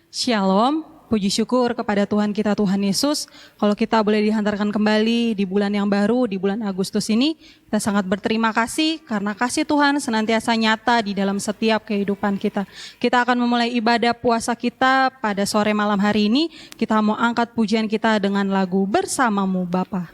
Shalom, puji syukur kepada Tuhan kita Tuhan Yesus. Kalau kita boleh dihantarkan kembali di bulan yang baru, di bulan Agustus ini, kita sangat berterima kasih karena kasih Tuhan senantiasa nyata di dalam setiap kehidupan kita. Kita akan memulai ibadah puasa kita pada sore malam hari ini. Kita mau angkat pujian kita dengan lagu Bersamamu Bapa.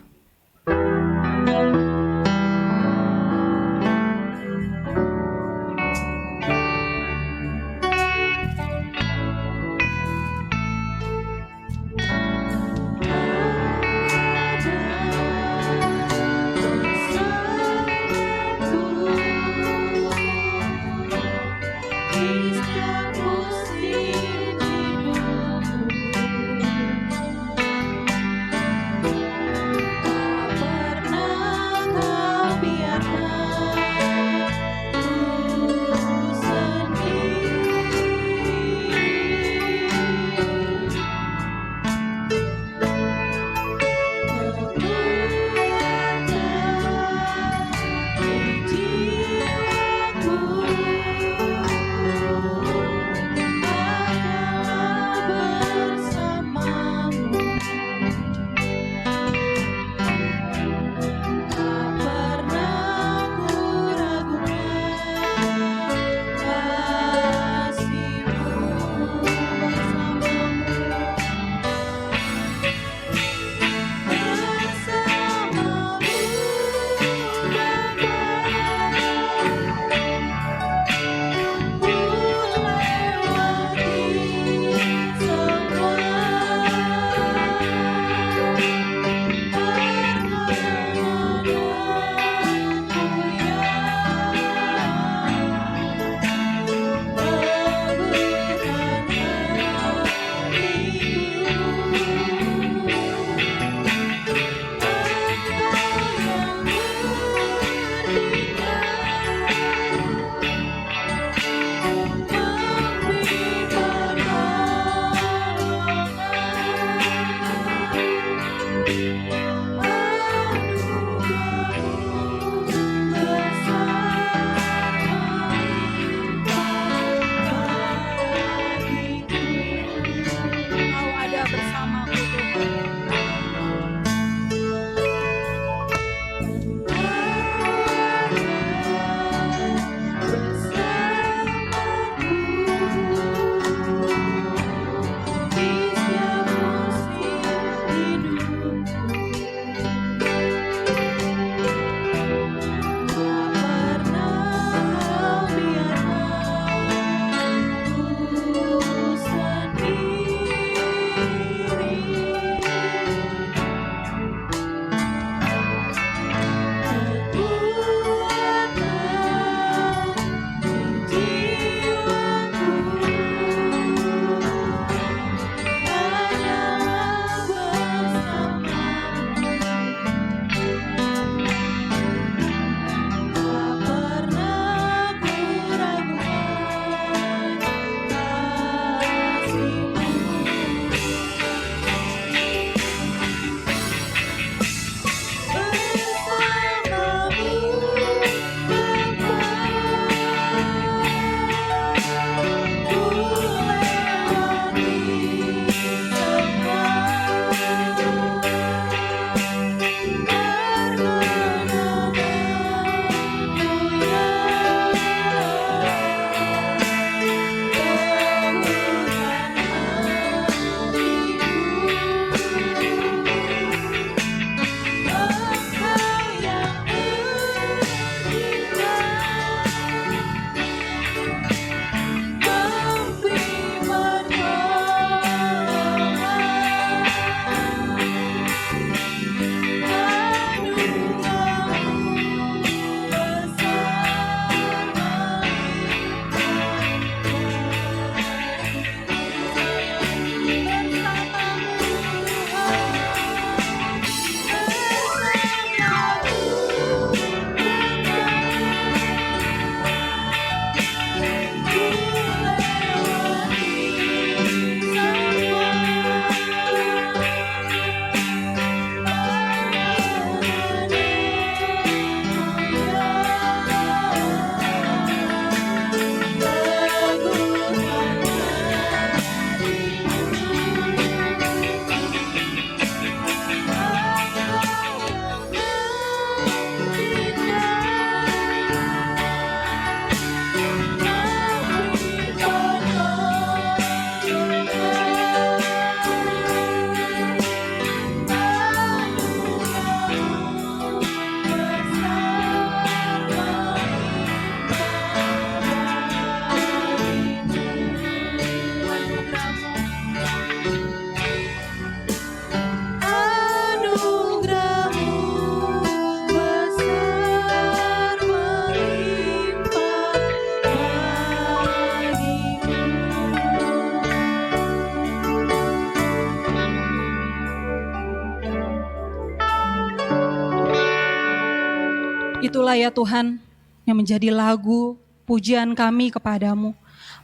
Itulah ya Tuhan yang menjadi lagu pujian kami kepadamu.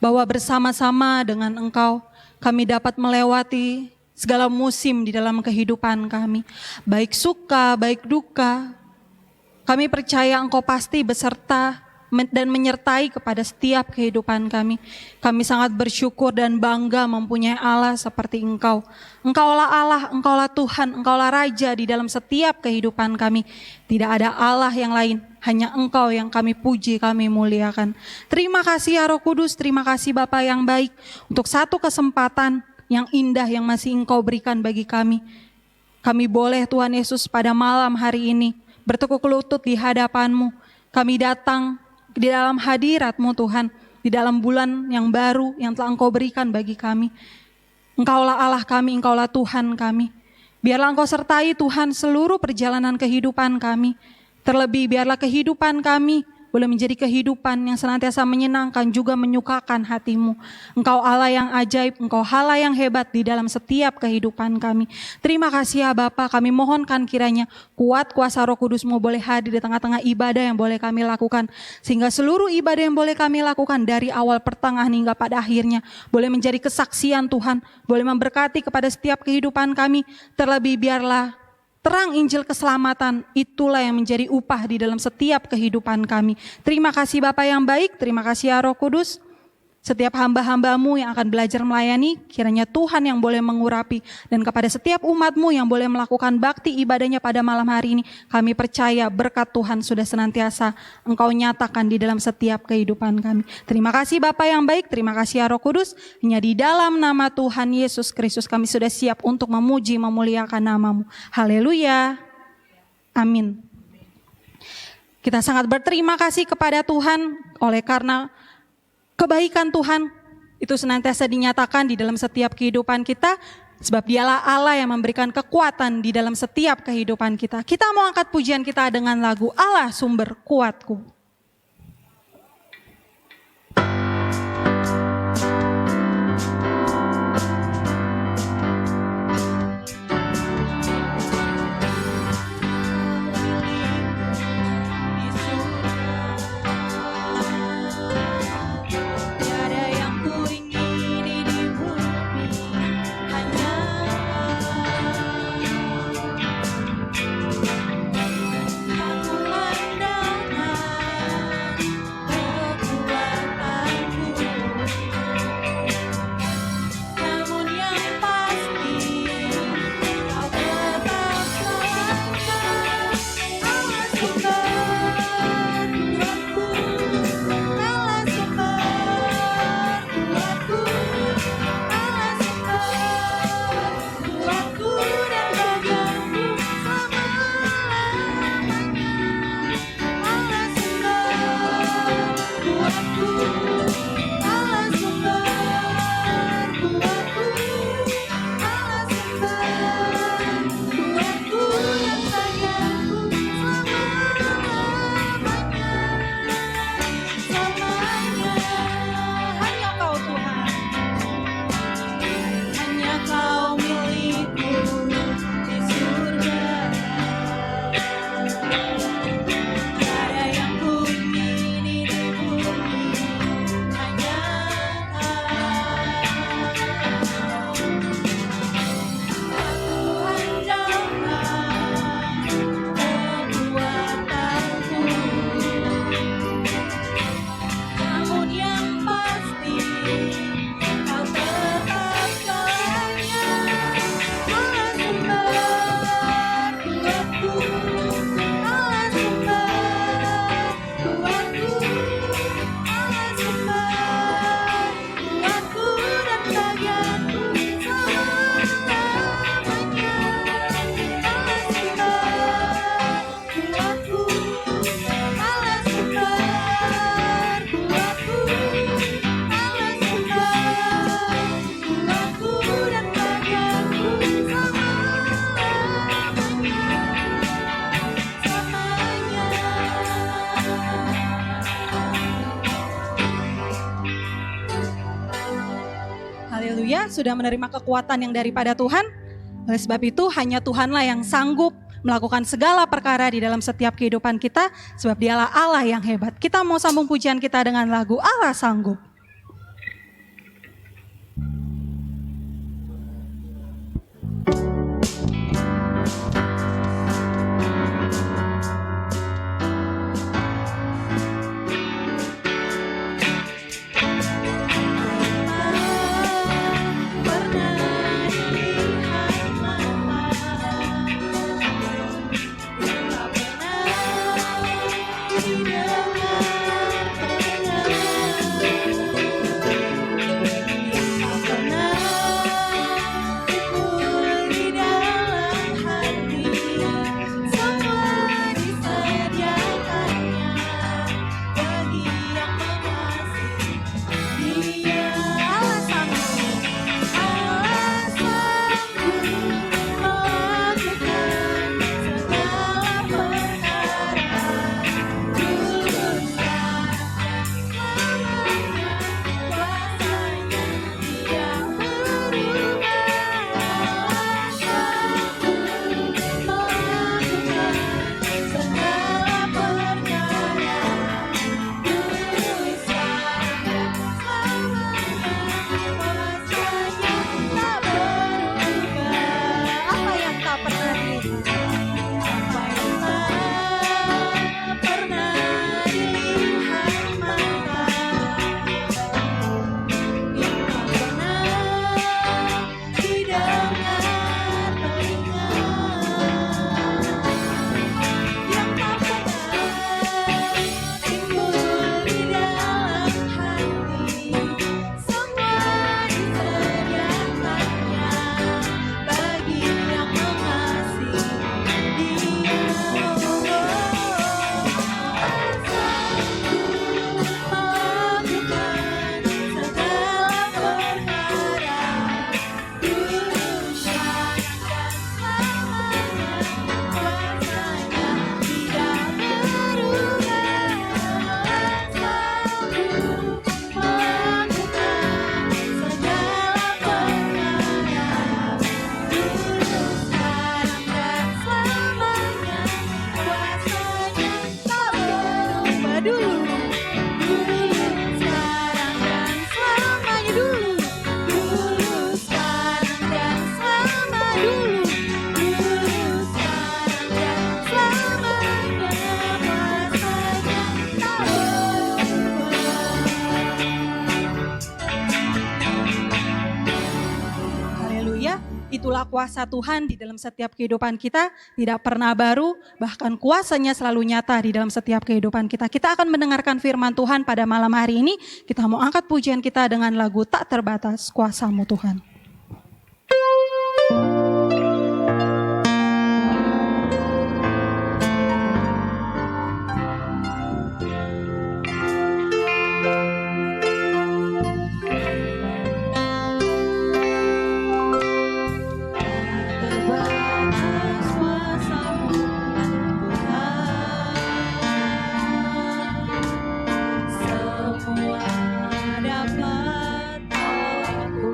Bahwa bersama-sama dengan Engkau kami dapat melewati segala musim di dalam kehidupan kami. Baik suka, baik duka. Kami percaya Engkau pasti beserta dan menyertai kepada setiap kehidupan kami. Kami sangat bersyukur dan bangga mempunyai Allah seperti Engkau. Engkaulah Allah, Engkaulah Tuhan, Engkaulah Raja di dalam setiap kehidupan kami. Tidak ada Allah yang lain, hanya Engkau yang kami puji, kami muliakan. Terima kasih ya Roh Kudus, terima kasih Bapa yang baik untuk satu kesempatan yang indah yang masih Engkau berikan bagi kami. Kami boleh Tuhan Yesus pada malam hari ini bertekuk lutut di hadapan-Mu. Kami datang di dalam hadirat-Mu Tuhan, di dalam bulan yang baru yang telah Engkau berikan bagi kami. Engkaulah Allah kami, Engkaulah Tuhan kami. Biarlah Engkau sertai Tuhan seluruh perjalanan kehidupan kami. Terlebih biarlah kehidupan kami boleh menjadi kehidupan yang senantiasa menyenangkan juga menyukakan hati-Mu. Engkau Allah yang ajaib, Engkau Allah yang hebat di dalam setiap kehidupan kami. Terima kasih ya Bapa, kami mohonkan kiranya kuat kuasa Roh Kudus-Mu boleh hadir di tengah-tengah ibadah yang boleh kami lakukan. Sehingga seluruh ibadah yang boleh kami lakukan dari awal pertengahan hingga pada akhirnya boleh menjadi kesaksian Tuhan, boleh memberkati kepada setiap kehidupan kami. Terlebih biarlah terang Injil keselamatan, itulah yang menjadi upah di dalam setiap kehidupan kami. Terima kasih Bapa yang baik, terima kasih ya Roh Kudus. Setiap hamba-hamba-Mu yang akan belajar melayani, kiranya Tuhan yang boleh mengurapi. Dan kepada setiap umat-Mu yang boleh melakukan bakti ibadahnya pada malam hari ini, kami percaya berkat Tuhan sudah senantiasa Engkau nyatakan di dalam setiap kehidupan kami. Terima kasih Bapa yang baik, terima kasih ya Roh Kudus. Hanya di dalam nama Tuhan Yesus Kristus kami sudah siap untuk memuji, memuliakan nama-Mu. Haleluya. Amin. Kita sangat berterima kasih kepada Tuhan oleh karena kebaikan Tuhan itu senantiasa dinyatakan di dalam setiap kehidupan kita, sebab Dialah Allah yang memberikan kekuatan di dalam setiap kehidupan kita. Kita mau angkat pujian kita dengan lagu Allah Sumber Kuatku. Haleluya, sudah menerima kekuatan yang daripada Tuhan. Oleh sebab itu hanya Tuhanlah yang sanggup melakukan segala perkara di dalam setiap kehidupan kita, sebab Dialah Allah yang hebat. Kita mau sambung pujian kita dengan lagu Allah Sanggup. Itulah kuasa Tuhan di dalam setiap kehidupan kita, tidak pernah baru, bahkan kuasanya selalu nyata di dalam setiap kehidupan kita. Kita akan mendengarkan firman Tuhan pada malam hari ini. Kita mau angkat pujian kita dengan lagu Tak Terbatas, Kuasa-Mu Tuhan. Semua dapat aku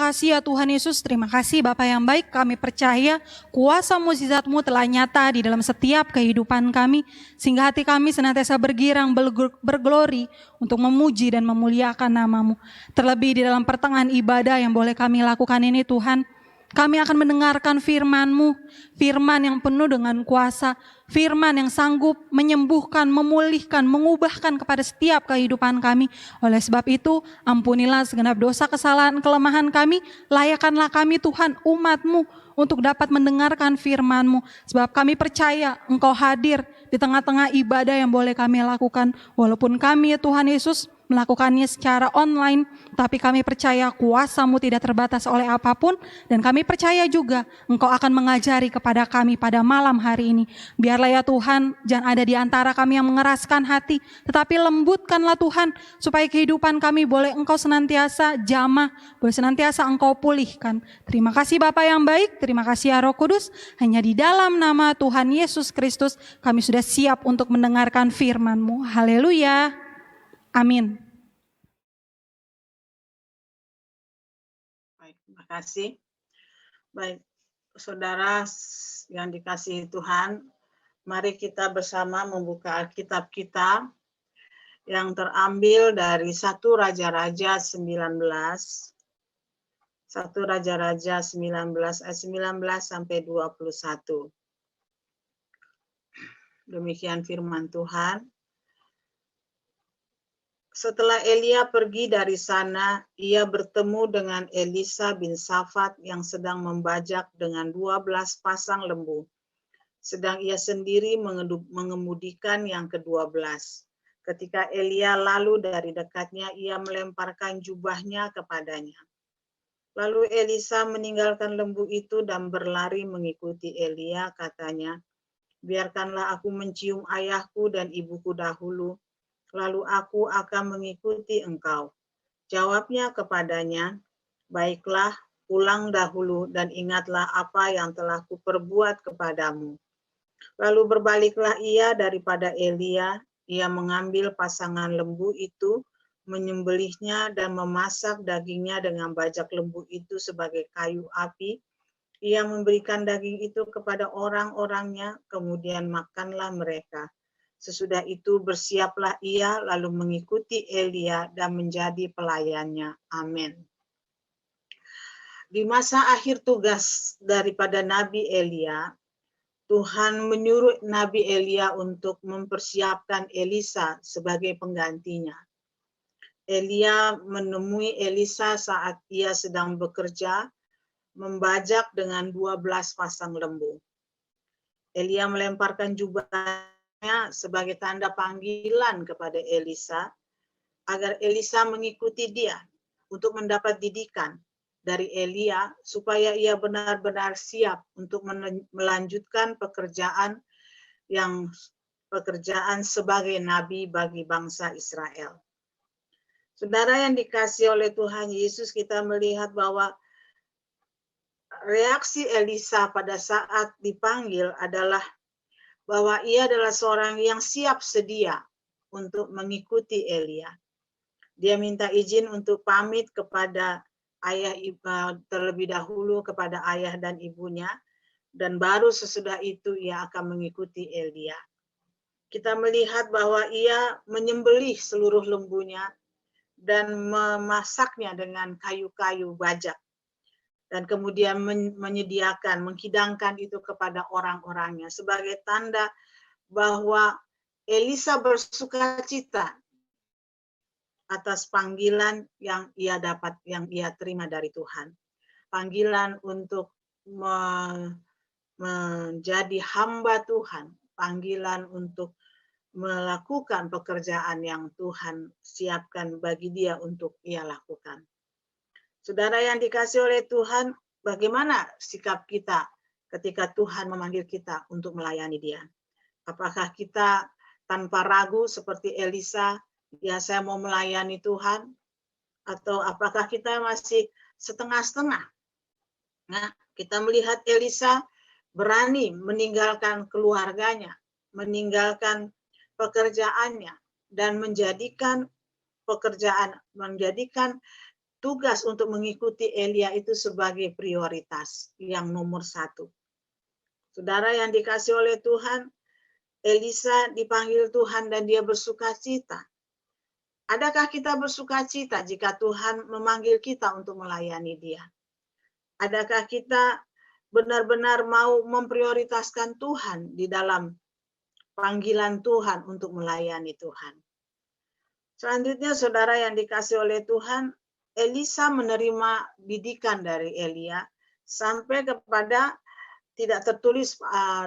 kasih ya Tuhan Yesus, terima kasih Bapa yang baik. Kami percaya kuasa mukjizat-Mu telah nyata di dalam setiap kehidupan kami, sehingga hati kami senantiasa bergirang, berglori untuk memuji dan memuliakan nama-Mu. Terlebih di dalam pertengahan ibadah yang boleh kami lakukan ini Tuhan, kami akan mendengarkan firman-Mu, firman yang penuh dengan kuasa, firman yang sanggup menyembuhkan, memulihkan, mengubahkan kepada setiap kehidupan kami. Oleh sebab itu, ampunilah segenap dosa, kesalahan, kelemahan kami, layakkanlah kami Tuhan, umat-Mu, untuk dapat mendengarkan firman-Mu. Sebab kami percaya Engkau hadir di tengah-tengah ibadah yang boleh kami lakukan. Walaupun kami ya Tuhan Yesus, melakukannya secara online, tapi kami percaya kuasa-Mu tidak terbatas oleh apapun, dan kami percaya juga Engkau akan mengajari kepada kami pada malam hari ini. Biarlah ya Tuhan, jangan ada di antara kami yang mengeraskan hati, tetapi lembutkanlah Tuhan, supaya kehidupan kami boleh Engkau senantiasa jamah, boleh senantiasa Engkau pulihkan. Terima kasih Bapa yang baik, terima kasih ya Roh Kudus, hanya di dalam nama Tuhan Yesus Kristus, kami sudah siap untuk mendengarkan firman-Mu. Haleluya. Amin. Baik, terima kasih. Baik, saudara yang dikasihi Tuhan, mari kita bersama membuka Alkitab kita yang terambil dari 1 Raja-Raja 19. 1 Raja-Raja 19 ayat 19 sampai 21. Demikian firman Tuhan. Setelah Elia pergi dari sana, ia bertemu dengan Elisa bin Safat yang sedang membajak dengan 12 pasang lembu. Sedang ia sendiri mengemudikan yang ke-12. Ketika Elia lalu dari dekatnya, ia melemparkan jubahnya kepadanya. Lalu Elisa meninggalkan lembu itu dan berlari mengikuti Elia, katanya, "Biarkanlah aku mencium ayahku dan ibuku dahulu, lalu aku akan mengikuti engkau." Jawabnya kepadanya, "Baiklah, pulang dahulu dan ingatlah apa yang telah kuperbuat kepadamu." Lalu berbaliklah ia daripada Elia, ia mengambil pasangan lembu itu, menyembelihnya dan memasak dagingnya dengan bajak lembu itu sebagai kayu api. Ia memberikan daging itu kepada orang-orangnya, kemudian makanlah mereka. Sesudah itu bersiaplah ia lalu mengikuti Elia dan menjadi pelayannya. Amin. Di masa akhir tugas daripada Nabi Elia, Tuhan menyuruh Nabi Elia untuk mempersiapkan Elisa sebagai penggantinya. Elia menemui Elisa saat ia sedang bekerja, membajak dengan 12 pasang lembu. Elia melemparkan jubahnya sebagai tanda panggilan kepada Elisa, agar Elisa mengikuti dia untuk mendapat didikan dari Elia, supaya ia benar-benar siap untuk melanjutkan pekerjaan sebagai nabi bagi bangsa Israel. Saudara yang dikasihi oleh Tuhan Yesus, kita melihat bahwa reaksi Elisa pada saat dipanggil adalah bahwa ia adalah seorang yang siap sedia untuk mengikuti Elia. Dia minta izin untuk pamit kepada ayah terlebih dahulu kepada ayah dan ibunya, dan baru sesudah itu ia akan mengikuti Elia. Kita melihat bahwa ia menyembelih seluruh lembunya dan memasaknya dengan kayu-kayu bajak, dan kemudian menyediakan, menghidangkan itu kepada orang-orangnya sebagai tanda bahwa Elisa bersukacita atas panggilan yang ia dapat, yang ia terima dari Tuhan. Panggilan untuk menjadi hamba Tuhan, panggilan untuk melakukan pekerjaan yang Tuhan siapkan bagi dia untuk ia lakukan. Saudara yang dikasihi oleh Tuhan, bagaimana sikap kita ketika Tuhan memanggil kita untuk melayani dia? Apakah kita tanpa ragu seperti Elisa, ya saya mau melayani Tuhan? Atau apakah kita masih setengah-setengah? Nah, kita melihat Elisa berani meninggalkan keluarganya, meninggalkan pekerjaannya, dan menjadikan tugas untuk mengikuti Elia itu sebagai prioritas yang nomor satu. Saudara yang dikasih oleh Tuhan, Elisa dipanggil Tuhan dan dia bersuka cita. Adakah kita bersuka cita jika Tuhan memanggil kita untuk melayani Dia? Adakah kita benar-benar mau memprioritaskan Tuhan di dalam panggilan Tuhan untuk melayani Tuhan? Selanjutnya, saudara yang dikasih oleh Tuhan, Elisa menerima didikan dari Elia sampai kepada tidak tertulis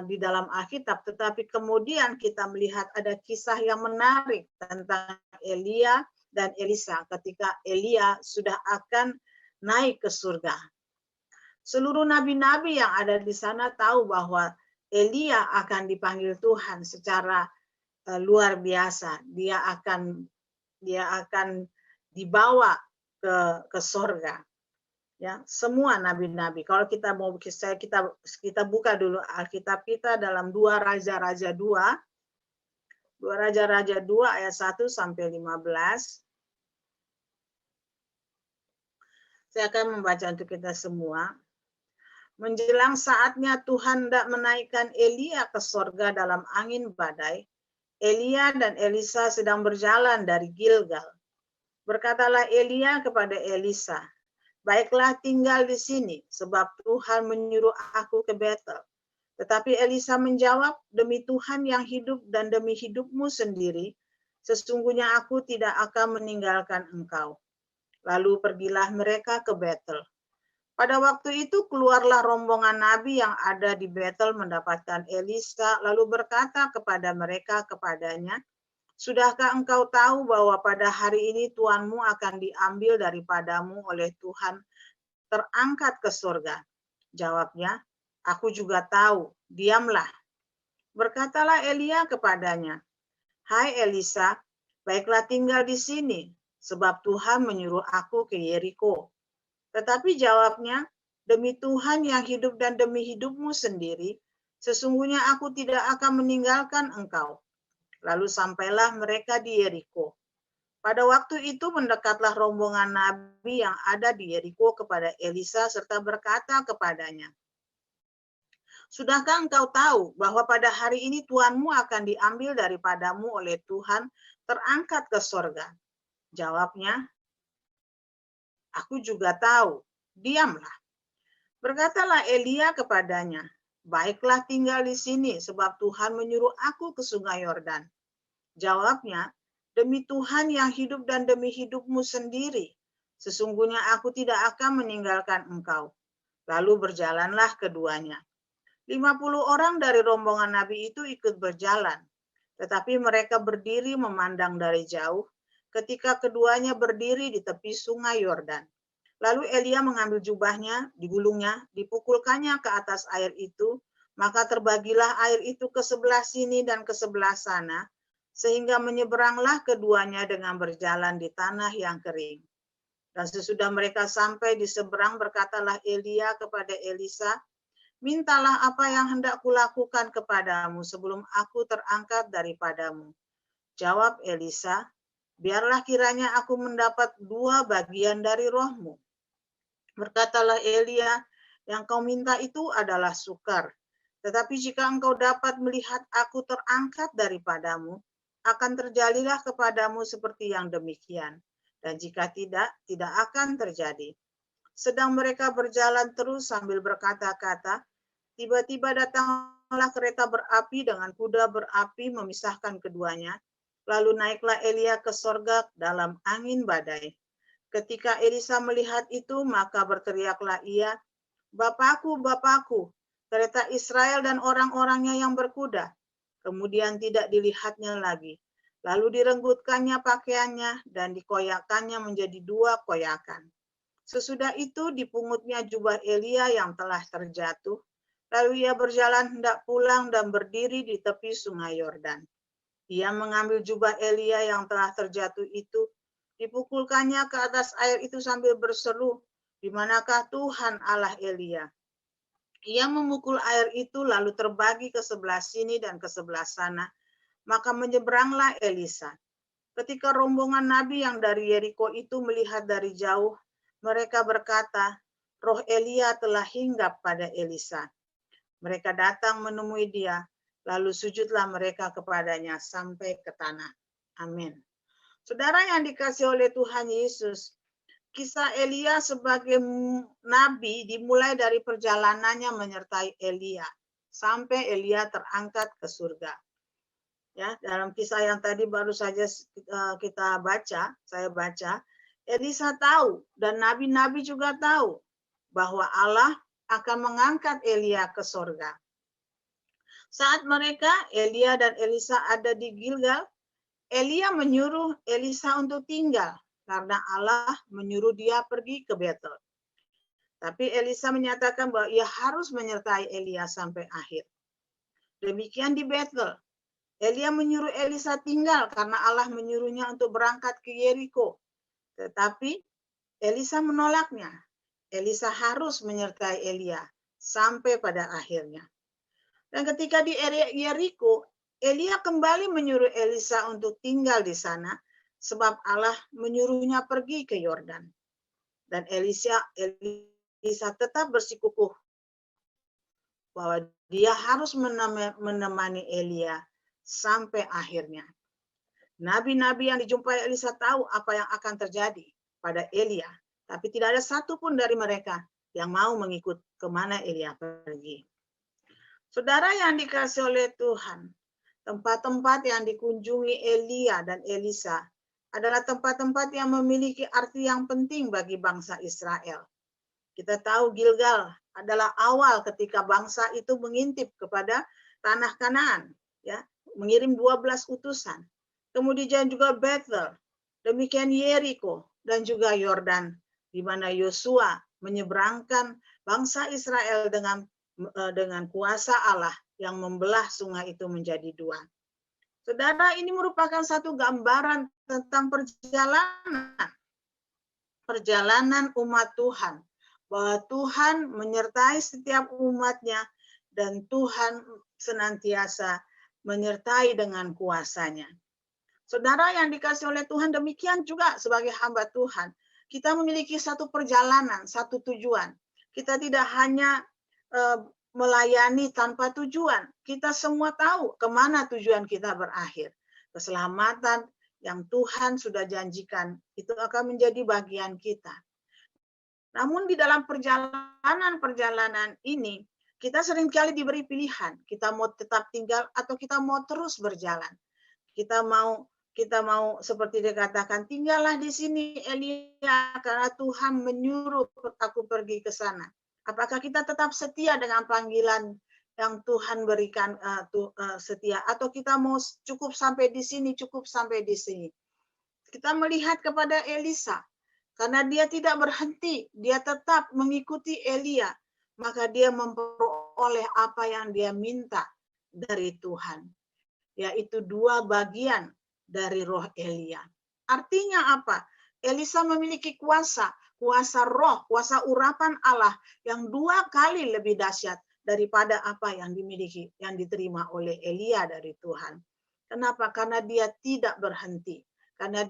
di dalam Alkitab, tetapi kemudian kita melihat ada kisah yang menarik tentang Elia dan Elisa ketika Elia sudah akan naik ke surga. Seluruh nabi-nabi yang ada di sana tahu bahwa Elia akan dipanggil Tuhan secara luar biasa. Dia akan dibawa ke surga. Ya, semua nabi-nabi. Kalau kita mau kita buka dulu Alkitab kita dalam 2 Raja-Raja 2. 2 Raja-Raja 2 ayat 1 sampai 15. Saya akan membaca untuk kita semua. Menjelang saatnya Tuhan hendak menaikkan Elia ke sorga dalam angin badai, Elia dan Elisa sedang berjalan dari Gilgal. Berkatalah Elia kepada Elisa, "Baiklah tinggal di sini, sebab Tuhan menyuruh aku ke Betel." Tetapi Elisa menjawab, "Demi Tuhan yang hidup dan demi hidupmu sendiri, sesungguhnya aku tidak akan meninggalkan engkau." Lalu pergilah mereka ke Betel. Pada waktu itu keluarlah rombongan nabi yang ada di Betel mendapatkan Elisa, lalu berkata kepada mereka kepadanya, "Sudahkah engkau tahu bahwa pada hari ini Tuanmu akan diambil daripadamu oleh Tuhan, terangkat ke surga?" Jawabnya, "Aku juga tahu, diamlah." Berkatalah Elia kepadanya, "Hai Elisa, baiklah tinggal di sini, sebab Tuhan menyuruh aku ke Yeriko." Tetapi jawabnya, "Demi Tuhan yang hidup dan demi hidupmu sendiri, sesungguhnya aku tidak akan meninggalkan engkau." Lalu sampailah mereka di Yeriko. Pada waktu itu mendekatlah rombongan nabi yang ada di Yeriko kepada Elisa serta berkata kepadanya, "Sudahkah engkau tahu bahwa pada hari ini Tuanmu akan diambil daripadamu oleh Tuhan, terangkat ke sorga?" Jawabnya, "Aku juga tahu, diamlah." Berkatalah Elia kepadanya, "Baiklah tinggal di sini, sebab Tuhan menyuruh aku ke sungai Yordan." Jawabnya, "Demi Tuhan yang hidup dan demi hidupmu sendiri, sesungguhnya aku tidak akan meninggalkan engkau." Lalu berjalanlah keduanya. 50 orang dari rombongan nabi itu ikut berjalan, tetapi mereka berdiri memandang dari jauh ketika keduanya berdiri di tepi sungai Yordan. Lalu Elia mengambil jubahnya, digulungnya, dipukulkannya ke atas air itu, maka terbagilah air itu ke sebelah sini dan ke sebelah sana, sehingga menyeberanglah keduanya dengan berjalan di tanah yang kering. Dan sesudah mereka sampai di seberang, berkatalah Elia kepada Elisa, "Mintalah apa yang hendak kulakukan kepadamu sebelum aku terangkat daripadamu." Jawab Elisa, "Biarlah kiranya aku mendapat 2 bagian dari rohmu." Berkatalah Elia, "Yang kau minta itu adalah sukar. Tetapi jika engkau dapat melihat aku terangkat daripadamu, akan terjadilah kepadamu seperti yang demikian. Dan jika tidak, tidak akan terjadi." Sedang mereka berjalan terus sambil berkata-kata, tiba-tiba datanglah kereta berapi dengan kuda berapi memisahkan keduanya. Lalu naiklah Elia ke sorga dalam angin badai. Ketika Elisa melihat itu, maka berteriaklah ia, "Bapakku, Bapakku, kereta Israel dan orang-orangnya yang berkuda." Kemudian tidak dilihatnya lagi. Lalu direnggutkannya pakaiannya dan dikoyakannya menjadi 2 koyakan. Sesudah itu dipungutnya jubah Elia yang telah terjatuh. Lalu ia berjalan hendak pulang dan berdiri di tepi sungai Yordan. Ia mengambil jubah Elia yang telah terjatuh itu, dipukulkannya ke atas air itu sambil berseru, "Di manakah Tuhan Allah Elia?" Ia memukul air itu lalu terbagi ke sebelah sini dan ke sebelah sana. Maka menyeberanglah Elisa. Ketika rombongan nabi yang dari Yeriko itu melihat dari jauh, mereka berkata, roh Elia telah hinggap pada Elisa. Mereka datang menemui dia, lalu sujudlah mereka kepadanya sampai ke tanah. Amin. Saudara yang dikasihi oleh Tuhan Yesus, kisah Elia sebagai nabi dimulai dari perjalanannya menyertai Elia sampai Elia terangkat ke surga. Ya, dalam kisah yang tadi baru saja kita baca, saya baca, Elisa tahu dan nabi-nabi juga tahu bahwa Allah akan mengangkat Elia ke surga. Saat mereka, Elia dan Elisa ada di Gilgal, Elia menyuruh Elisa untuk tinggal karena Allah menyuruh dia pergi ke Betel. Tapi Elisa menyatakan bahwa ia harus menyertai Elia sampai akhir. Demikian di Betel. Elia menyuruh Elisa tinggal karena Allah menyuruhnya untuk berangkat ke Yeriko. Tetapi Elisa menolaknya. Elisa harus menyertai Elia sampai pada akhirnya. Dan ketika di Yeriko, Elia kembali menyuruh Elisa untuk tinggal di sana sebab Allah menyuruhnya pergi ke Yordan. Dan Elisa tetap bersikukuh bahwa dia harus menemani Elia sampai akhirnya. Nabi-nabi yang dijumpai Elisa tahu apa yang akan terjadi pada Elia, tapi tidak ada satupun dari mereka yang mau mengikut kemana Elia pergi. Saudara yang dikasihi oleh Tuhan, tempat-tempat yang dikunjungi Elia dan Elisa adalah tempat-tempat yang memiliki arti yang penting bagi bangsa Israel. Kita tahu Gilgal adalah awal ketika bangsa itu mengintip kepada tanah Kanaan, ya, mengirim 12 utusan. Kemudian juga Bethel, demikian Yeriko dan juga Yordan, di mana Yosua menyeberangkan bangsa Israel dengan kuasa Allah yang membelah sungai itu menjadi dua. Saudara, ini merupakan satu gambaran tentang perjalanan umat Tuhan, bahwa Tuhan menyertai setiap umatnya dan Tuhan senantiasa menyertai dengan kuasanya. Saudara yang dikasihi oleh Tuhan, demikian juga sebagai hamba Tuhan, kita memiliki satu perjalanan, satu tujuan. Kita tidak hanya melayani tanpa tujuan. Kita semua tahu kemana tujuan kita berakhir. Keselamatan yang Tuhan sudah janjikan, itu akan menjadi bagian kita. Namun di dalam perjalanan ini, kita seringkali diberi pilihan. Kita mau tetap tinggal atau kita mau terus berjalan. Kita mau seperti dikatakan, tinggallah di sini Elia karena Tuhan menyuruh aku pergi ke sana. Apakah kita tetap setia dengan panggilan yang Tuhan berikan setia, atau kita mau cukup sampai di sini, cukup sampai di sini? Kita melihat kepada Elisa, karena dia tidak berhenti, dia tetap mengikuti Elia, maka dia memperoleh apa yang dia minta dari Tuhan, yaitu 2 bagian dari roh Elia. Artinya apa? Elisa memiliki kuasa roh, kuasa urapan Allah yang 2 kali lebih dahsyat daripada apa yang diterima oleh Elia dari Tuhan. Kenapa? Karena dia tidak berhenti. Karena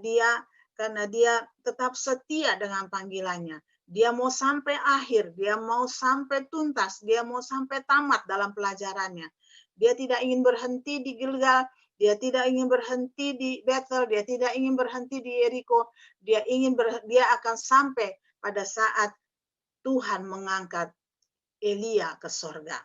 dia tetap setia dengan panggilannya. Dia mau sampai akhir, dia mau sampai tuntas, dia mau sampai tamat dalam pelajarannya. Dia tidak ingin berhenti di Gilgal, dia tidak ingin berhenti di Bethel, dia tidak ingin berhenti di Yeriko, dia akan sampai pada saat Tuhan mengangkat Elia ke sorga.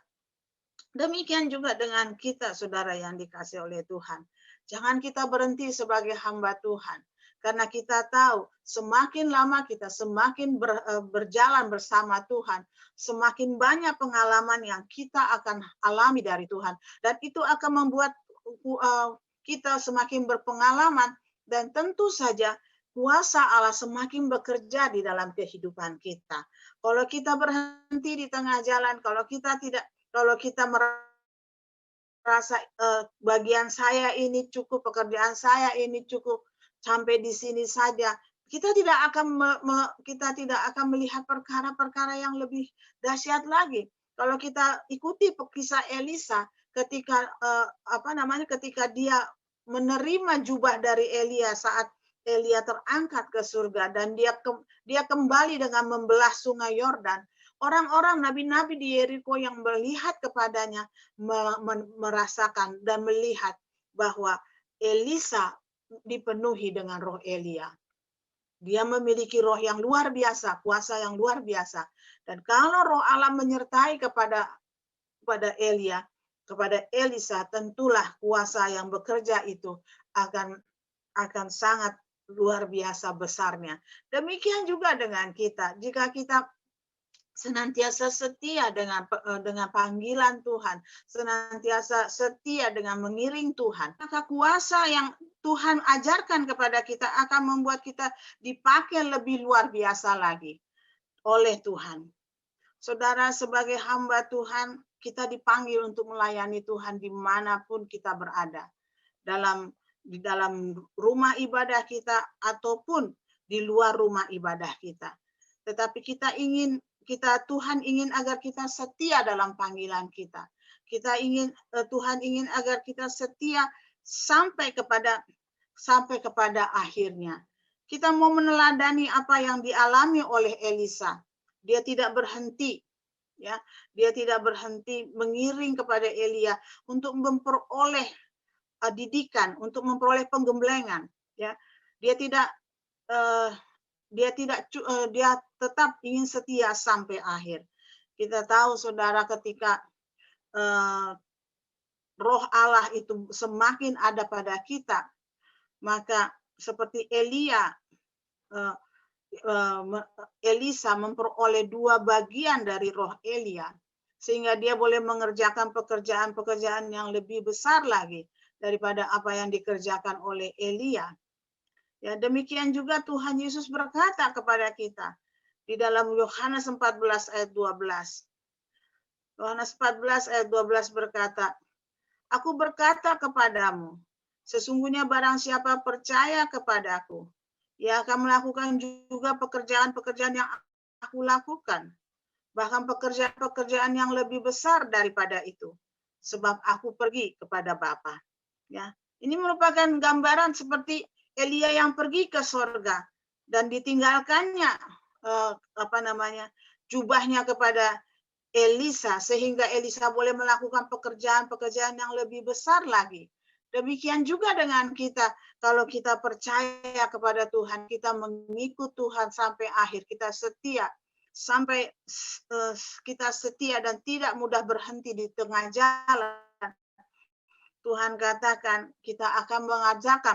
Demikian juga dengan kita, saudara yang dikasihi oleh Tuhan. Jangan kita berhenti sebagai hamba Tuhan. Karena kita tahu semakin lama kita semakin berjalan bersama Tuhan, semakin banyak pengalaman yang kita akan alami dari Tuhan. Dan itu akan membuat kita semakin berpengalaman, dan tentu saja kuasa Allah semakin bekerja di dalam kehidupan kita. Kalau kita berhenti di tengah jalan, kalau kita merasa bagian saya ini cukup, pekerjaan saya ini cukup, sampai di sini saja, kita tidak akan melihat perkara-perkara yang lebih dahsyat lagi. Kalau kita ikuti kisah Elisa, ketika dia menerima jubah dari Elia saat Elia terangkat ke surga dan dia kembali dengan membelah sungai Yordan. Orang-orang nabi-nabi di Yeriko yang melihat kepadanya merasakan dan melihat bahwa Elisa dipenuhi dengan roh Elia. Dia memiliki roh yang luar biasa, kuasa yang luar biasa. Dan kalau roh Allah menyertai kepada Elia, kepada Elisa, tentulah kuasa yang bekerja itu akan sangat luar biasa besarnya. Demikian juga dengan kita. Jika kita senantiasa setia dengan panggilan Tuhan, senantiasa setia dengan mengiring Tuhan, maka kuasa yang Tuhan ajarkan kepada kita akan membuat kita dipakai lebih luar biasa lagi oleh Tuhan. Saudara, sebagai hamba Tuhan, kita dipanggil untuk melayani Tuhan dimanapun kita berada. Di dalam rumah ibadah kita ataupun di luar rumah ibadah kita. Tetapi Tuhan ingin agar kita setia dalam panggilan kita. Tuhan ingin agar kita setia sampai kepada akhirnya. Kita mau meneladani apa yang dialami oleh Elisa. Dia tidak berhenti, ya. Dia tidak berhenti mengiring kepada Elia untuk memperoleh didikan, untuk memperoleh penggemblengan, ya. Dia tetap ingin setia sampai akhir. Kita tahu, saudara, ketika roh Allah itu semakin ada pada kita, maka seperti Elisa memperoleh 2 bagian dari roh Elia, sehingga dia boleh mengerjakan pekerjaan-pekerjaan yang lebih besar lagi daripada apa yang dikerjakan oleh Elia. Ya, demikian juga Tuhan Yesus berkata kepada kita di dalam Yohanes 14 ayat 12. Yohanes 14 ayat 12 berkata, "Aku berkata kepadamu, sesungguhnya barang siapa percaya kepadaku, ia akan melakukan juga pekerjaan-pekerjaan yang aku lakukan, bahkan pekerjaan-pekerjaan yang lebih besar daripada itu, sebab aku pergi kepada Bapa." Ya, ini merupakan gambaran seperti Elia yang pergi ke sorga dan ditinggalkannya jubahnya kepada Elisa, sehingga Elisa boleh melakukan pekerjaan-pekerjaan yang lebih besar lagi. Demikian juga dengan kita, kalau kita percaya kepada Tuhan, kita mengikut Tuhan sampai akhir, kita setia dan tidak mudah berhenti di tengah jalan. Tuhan katakan kita akan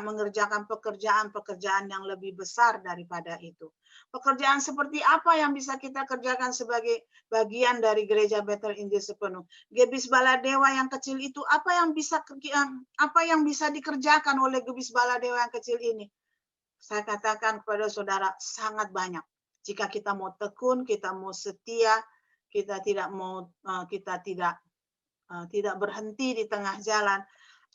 mengerjakan pekerjaan-pekerjaan yang lebih besar daripada itu. Pekerjaan seperti apa yang bisa kita kerjakan sebagai bagian dari Gereja Bethel Injil Sepenuh? Gebis Baladewa yang kecil itu, apa yang bisa dikerjakan oleh Gebis Baladewa yang kecil ini? Saya katakan kepada saudara, sangat banyak. Jika kita mau tekun, kita mau setia, kita tidak berhenti di tengah jalan,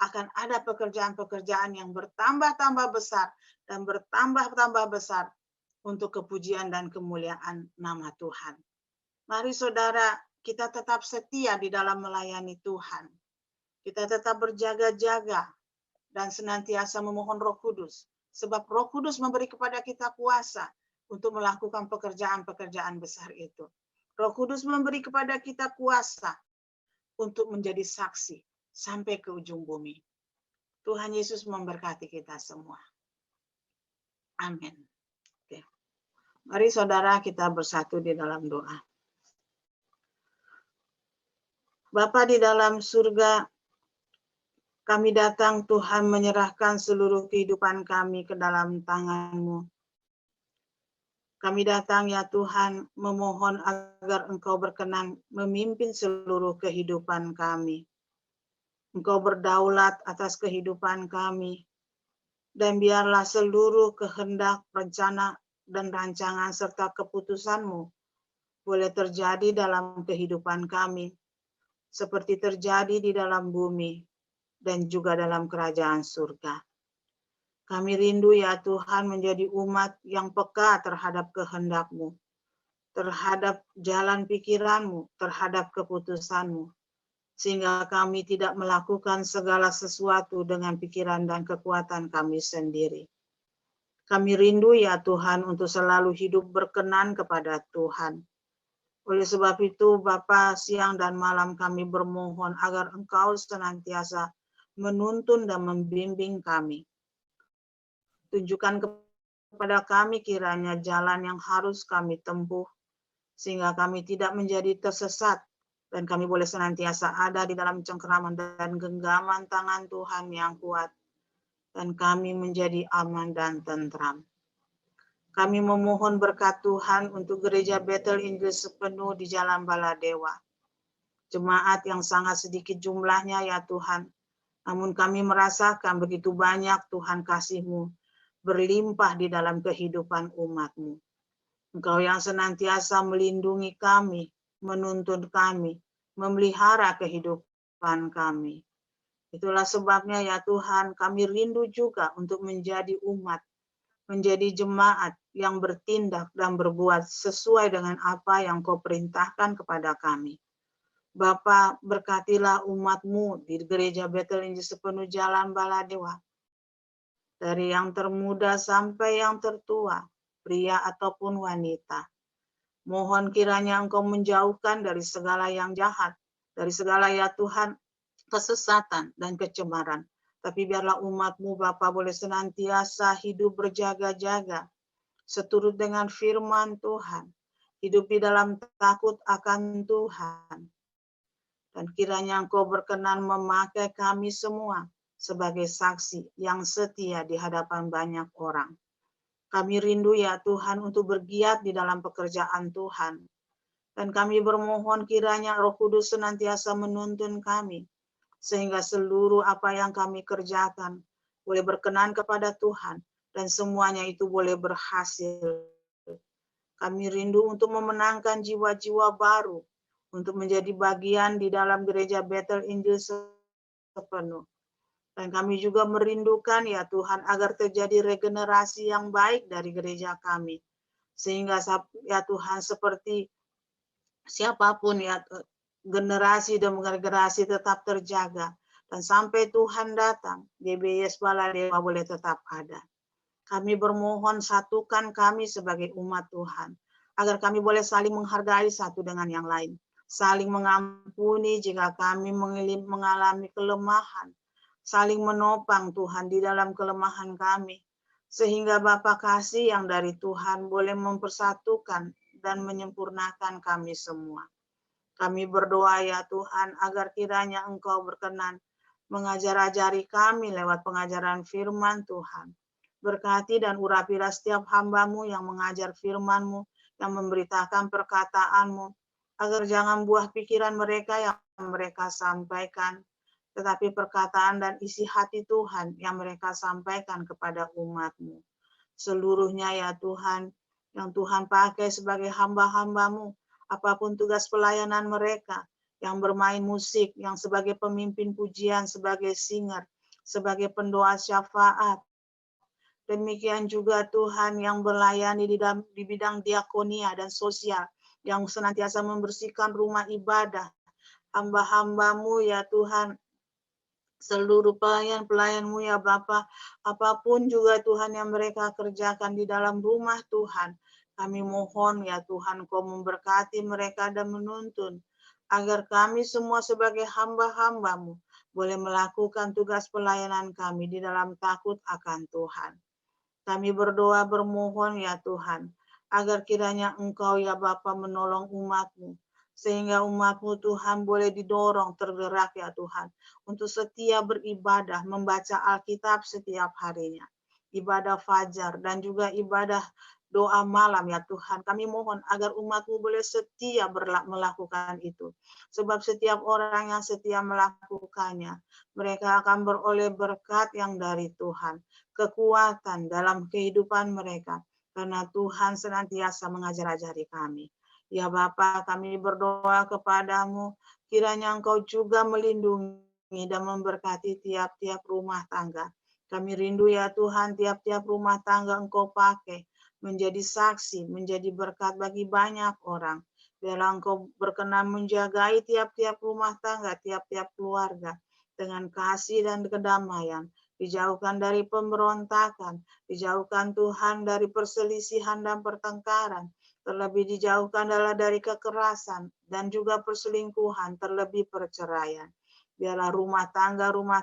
akan ada pekerjaan-pekerjaan yang bertambah-tambah besar dan bertambah-tambah besar untuk kepujian dan kemuliaan nama Tuhan. Mari saudara, kita tetap setia di dalam melayani Tuhan. Kita tetap berjaga-jaga dan senantiasa memohon Roh Kudus, sebab Roh Kudus memberi kepada kita kuasa untuk melakukan pekerjaan-pekerjaan besar itu. Roh Kudus memberi kepada kita kuasa untuk menjadi saksi sampai ke ujung bumi. Tuhan Yesus memberkati kita semua. Amin. Oke. Mari saudara, kita bersatu di dalam doa. Bapa di dalam surga, kami datang Tuhan menyerahkan seluruh kehidupan kami ke dalam tangan-Mu. Kami datang ya Tuhan memohon agar Engkau berkenan memimpin seluruh kehidupan kami. Engkau berdaulat atas kehidupan kami. Dan biarlah seluruh kehendak, rencana, dan rancangan serta keputusan-Mu boleh terjadi dalam kehidupan kami. Seperti terjadi di dalam bumi dan juga dalam kerajaan surga. Kami rindu ya Tuhan menjadi umat yang peka terhadap kehendak-Mu, terhadap jalan pikiran-Mu, terhadap keputusan-Mu, sehingga kami tidak melakukan segala sesuatu dengan pikiran dan kekuatan kami sendiri. Kami rindu ya Tuhan untuk selalu hidup berkenan kepada Tuhan. Oleh sebab itu, Bapa, siang dan malam kami bermohon agar Engkau senantiasa menuntun dan membimbing kami. Tunjukkan kepada kami kiranya jalan yang harus kami tempuh, sehingga kami tidak menjadi tersesat, dan kami boleh senantiasa ada di dalam cengkeraman dan genggaman tangan Tuhan yang kuat, dan kami menjadi aman dan tentram. Kami memohon berkat Tuhan untuk gereja Bethel Inggris sepenuh di Jalan Baladewa. Jemaat yang sangat sedikit jumlahnya ya Tuhan, namun kami merasakan begitu banyak Tuhan kasih-Mu berlimpah di dalam kehidupan umat-Mu. Engkau yang senantiasa melindungi kami, menuntun kami, memelihara kehidupan kami. Itulah sebabnya ya Tuhan, kami rindu juga untuk menjadi umat, menjadi jemaat yang bertindak dan berbuat sesuai dengan apa yang Kau perintahkan kepada kami. Bapa, berkatilah umat-Mu di gereja Bethel Inggris sepenuh Jalan Baladewa. Dari yang termuda sampai yang tertua, pria ataupun wanita. Mohon kiranya Engkau menjauhkan dari segala yang jahat, dari segala ya Tuhan, kesesatan dan kecemaran. Tapi biarlah umat-Mu Bapa boleh senantiasa hidup berjaga-jaga, seturut dengan firman Tuhan, hidup di dalam takut akan Tuhan. Dan kiranya Engkau berkenan memakai kami semua sebagai saksi yang setia di hadapan banyak orang. Kami rindu ya Tuhan untuk bergiat di dalam pekerjaan Tuhan. Dan kami bermohon kiranya Roh Kudus senantiasa menuntun kami, sehingga seluruh apa yang kami kerjakan boleh berkenan kepada Tuhan, dan semuanya itu boleh berhasil. Kami rindu untuk memenangkan jiwa-jiwa baru, untuk menjadi bagian di dalam gereja Bethel Inggris sepenuh. Dan kami juga merindukan ya Tuhan agar terjadi regenerasi yang baik dari gereja kami. Sehingga ya Tuhan seperti siapapun ya generasi demi generasi tetap terjaga. Dan sampai Tuhan datang, GBS Baladewa boleh tetap ada. Kami bermohon satukan kami sebagai umat Tuhan, agar kami boleh saling menghargai satu dengan yang lain. Saling mengampuni jika kami mengalami kelemahan. Saling menopang Tuhan di dalam kelemahan kami. Sehingga Bapa kasih yang dari Tuhan boleh mempersatukan dan menyempurnakan kami semua. Kami berdoa ya Tuhan agar kiranya Engkau berkenan mengajar-ajari kami lewat pengajaran firman Tuhan. Berkati dan urapilah setiap hamba-Mu yang mengajar firman-Mu, yang memberitakan perkataan-Mu, agar jangan buah pikiran mereka yang mereka sampaikan, tetapi perkataan dan isi hati Tuhan yang mereka sampaikan kepada umat-Mu. Seluruhnya ya Tuhan, yang Tuhan pakai sebagai hamba-hamba-Mu, apapun tugas pelayanan mereka, yang bermain musik, yang sebagai pemimpin pujian, sebagai singer, sebagai pendoa syafaat. Demikian juga Tuhan yang melayani di bidang diakonia dan sosial, yang senantiasa membersihkan rumah ibadah. Hamba-hamba-Mu ya Tuhan, seluruh pelayan-pelayan-Mu ya Bapa, apapun juga Tuhan yang mereka kerjakan di dalam rumah Tuhan, kami mohon ya Tuhan Kau memberkati mereka dan menuntun, agar kami semua sebagai hamba-hamba-Mu boleh melakukan tugas pelayanan kami di dalam takut akan Tuhan. Kami berdoa bermohon ya Tuhan, agar kiranya Engkau ya Bapa menolong umat-Mu, sehingga umat-Mu Tuhan boleh didorong tergerak ya Tuhan, untuk setia beribadah, membaca Alkitab setiap harinya, ibadah fajar dan juga ibadah doa malam ya Tuhan. Kami mohon agar umat-Mu boleh setia melakukan itu. Sebab setiap orang yang setia melakukannya, mereka akan beroleh berkat yang dari Tuhan, kekuatan dalam kehidupan mereka, karena Tuhan senantiasa mengajar-ajari kami. Ya Bapa, kami berdoa kepadamu, kiranya Engkau juga melindungi dan memberkati tiap-tiap rumah tangga. Kami rindu ya Tuhan, tiap-tiap rumah tangga Engkau pakai menjadi saksi, menjadi berkat bagi banyak orang. Biarlah Engkau berkenan menjagai tiap-tiap rumah tangga, tiap-tiap keluarga dengan kasih dan kedamaian. dijauhkan dari pemberontakan, dijauhkan Tuhan dari perselisihan dan pertengkaran, terlebih dijauhkan adalah dari kekerasan dan juga perselingkuhan, terlebih perceraian. Biarlah rumah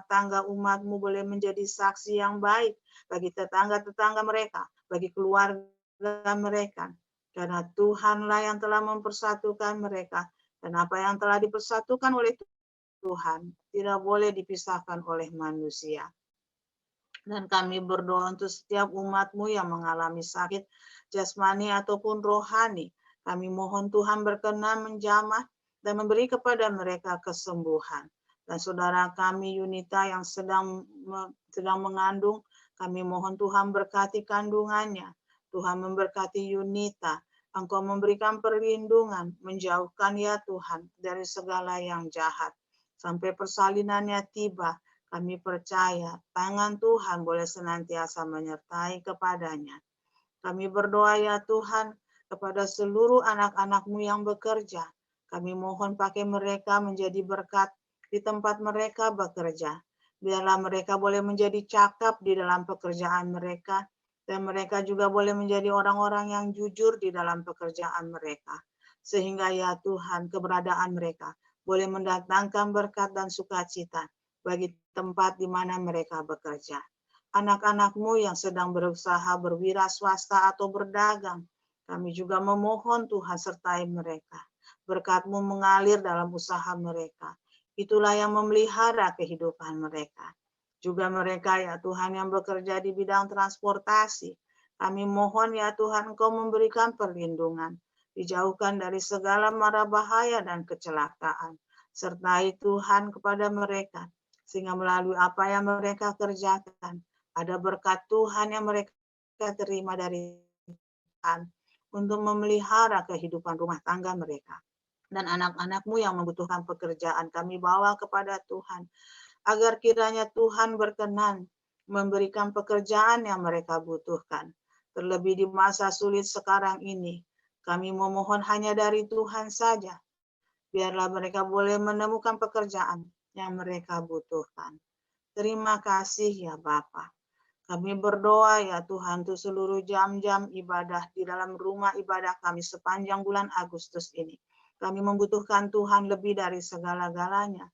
tangga umatmu boleh menjadi saksi yang baik bagi tetangga-tetangga mereka, bagi keluarga mereka. Karena Tuhanlah yang telah mempersatukan mereka. Dan apa yang telah dipersatukan oleh Tuhan tidak boleh dipisahkan oleh manusia. Dan kami berdoa untuk setiap umat-Mu yang mengalami sakit jasmani ataupun rohani. Kami mohon Tuhan berkenan menjamah dan memberi kepada mereka kesembuhan. Dan saudara kami Yunita yang sedang mengandung, kami mohon Tuhan berkati kandungannya. Tuhan memberkati Yunita. Engkau memberikan perlindungan, menjauhkan ya Tuhan dari segala yang jahat. Sampai persalinannya tiba, kami percaya tangan Tuhan boleh senantiasa menyertai kepadanya. Kami berdoa ya Tuhan kepada seluruh anak-anak-Mu yang bekerja. Kami mohon pakai mereka menjadi berkat di tempat mereka bekerja. Biarlah mereka boleh menjadi cakap di dalam pekerjaan mereka. Dan mereka juga boleh menjadi orang-orang yang jujur di dalam pekerjaan mereka. Sehingga ya Tuhan keberadaan mereka boleh mendatangkan berkat dan sukacita bagi tempat di mana mereka bekerja. Anak-anak-Mu yang sedang berusaha berwira swasta atau berdagang, kami juga memohon Tuhan sertai mereka. Berkat-Mu mengalir dalam usaha mereka. Itulah yang memelihara kehidupan mereka. Juga mereka ya Tuhan yang bekerja di bidang transportasi. Kami mohon ya Tuhan Engkau memberikan perlindungan. Dijauhkan dari segala mara bahaya dan kecelakaan. Sertai Tuhan kepada mereka. Sehingga melalui apa yang mereka kerjakan, ada berkat Tuhan yang mereka terima dari Tuhan untuk memelihara kehidupan rumah tangga mereka. Dan anak-anak-Mu yang membutuhkan pekerjaan, kami bawa kepada Tuhan. Agar kiranya Tuhan berkenan memberikan pekerjaan yang mereka butuhkan. Terlebih di masa sulit sekarang ini, kami memohon hanya dari Tuhan saja. Biarlah mereka boleh menemukan pekerjaan yang mereka butuhkan. Terima kasih ya Bapa. Kami berdoa ya Tuhan untuk seluruh jam-jam ibadah di dalam rumah ibadah kami sepanjang bulan Agustus ini. Kami membutuhkan Tuhan lebih dari segala-galanya.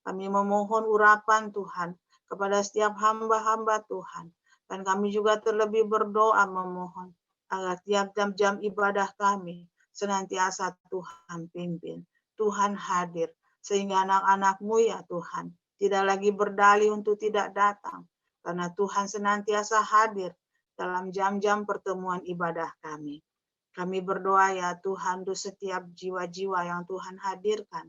Kami memohon urapan Tuhan kepada setiap hamba-hamba Tuhan. Dan kami juga terlebih berdoa memohon agar tiap jam-jam ibadah kami senantiasa Tuhan pimpin. Tuhan hadir. Sehingga anak-anak-Mu ya Tuhan tidak lagi berdalih untuk tidak datang. Karena Tuhan senantiasa hadir dalam jam-jam pertemuan ibadah kami. Kami berdoa ya Tuhan untuk setiap jiwa-jiwa yang Tuhan hadirkan.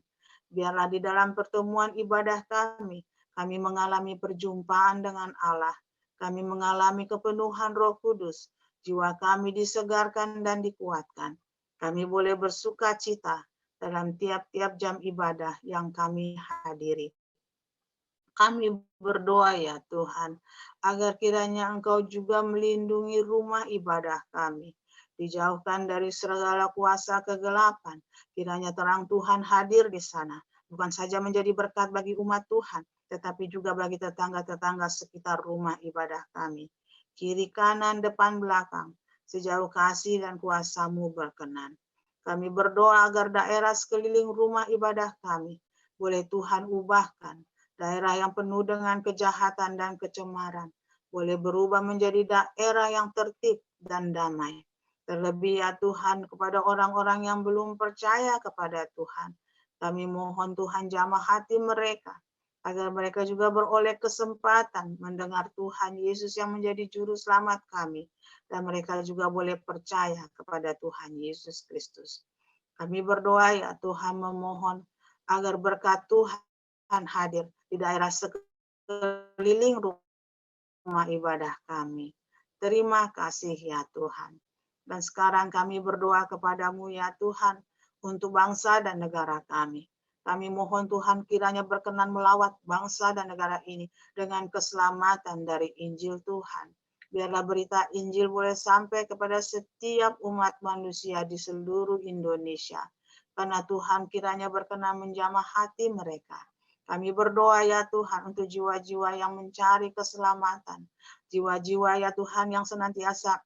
Biarlah di dalam pertemuan ibadah kami mengalami perjumpaan dengan Allah. Kami mengalami kepenuhan Roh Kudus. Jiwa kami disegarkan dan dikuatkan. Kami boleh bersuka cita dalam tiap-tiap jam ibadah yang kami hadiri. Kami berdoa ya Tuhan, agar kiranya Engkau juga melindungi rumah ibadah kami. Dijauhkan dari segala kuasa kegelapan. Kiranya terang Tuhan hadir di sana. Bukan saja menjadi berkat bagi umat Tuhan, tetapi juga bagi tetangga-tetangga sekitar rumah ibadah kami. Kiri, kanan, depan, belakang. Sejauh kasih dan kuasa-Mu berkenan. Kami berdoa agar daerah sekeliling rumah ibadah kami boleh Tuhan ubahkan. Daerah yang penuh dengan kejahatan dan kecemaran boleh berubah menjadi daerah yang tertib dan damai. Terlebih ya Tuhan kepada orang-orang yang belum percaya kepada Tuhan. Kami mohon Tuhan jamah hati mereka, agar mereka juga beroleh kesempatan mendengar Tuhan Yesus yang menjadi juru selamat kami. Dan mereka juga boleh percaya kepada Tuhan Yesus Kristus. Kami berdoa ya Tuhan memohon agar berkat Tuhan hadir di daerah sekeliling rumah ibadah kami. Terima kasih ya Tuhan. Dan sekarang kami berdoa kepada-Mu ya Tuhan untuk bangsa dan negara kami. Kami mohon Tuhan kiranya berkenan melawat bangsa dan negara ini dengan keselamatan dari Injil Tuhan. Biarlah berita Injil boleh sampai kepada setiap umat manusia di seluruh Indonesia. Karena Tuhan kiranya berkenan menjamah hati mereka. Kami berdoa ya Tuhan untuk jiwa-jiwa yang mencari keselamatan. Jiwa-jiwa ya Tuhan yang senantiasa